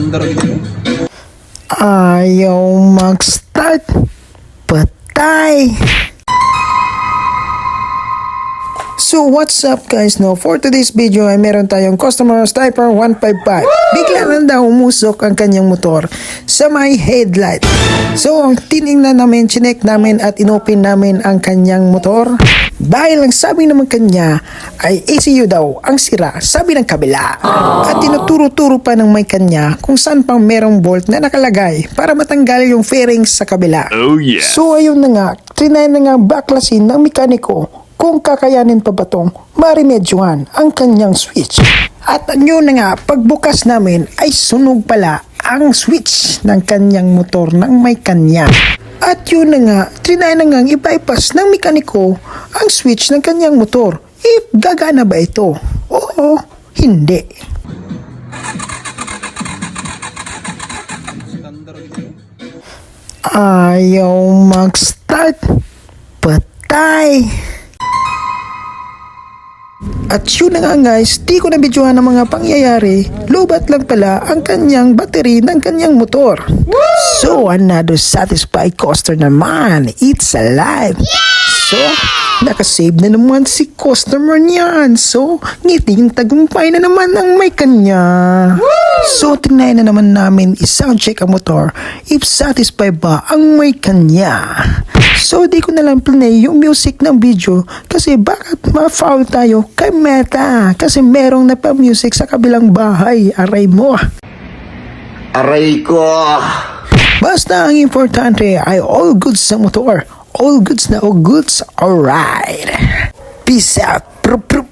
Skandar gitu. Ayaw mag-start. Patay. So what's up guys, no? For today's video ay meron tayong customer Sniper 155. Bigla lang daw umusok ang kanyang motor sa may headlight. So tinignan namin, chinek namin at inopen namin ang kanyang motor. Dahil ang sabi naman kanya ay ECU daw ang sira, sabi ng kabila. At tinuturo-turo pa ng may kanya kung saan pang merong bolt na nakalagay para matanggal yung fairings sa kabila. Oh yeah. So ayun na nga, trinay na nga baklasin ng mekaniko kung kakayanin pa ba tong marimedyohan ang kanyang switch. At yun na nga, pagbukas namin ay sunog pala ang switch ng kanyang motor ng may kanya. At yun na nga, trinay na nga i-bypass ng mekaniko ang switch ng kanyang motor. Gagana ba ito? Oo, hindi. Skandar gitu. Ayaw mag-start. Patay. At yun na nga guys, di ko nabidyohan ng mga pangyayari, lobat lang pala ang kanyang battery ng kanyang motor. So another satisfied customer naman, it's alive. So, nakasave na naman si customer niyan. So, ngiting tagumpay na naman ang may kanya. So, tinay na naman namin i-sound check ang motor if satisfied ba ang may kanya. So, di ko na lang play yung music ng video kasi bakit ma-foul tayo kay Meta kasi merong napa-music sa kabilang bahay. Aray mo. Aray ko! Basta ang importante ay all goods sa motor. All goods na all goods. Alright. Peace out. Prup, prup.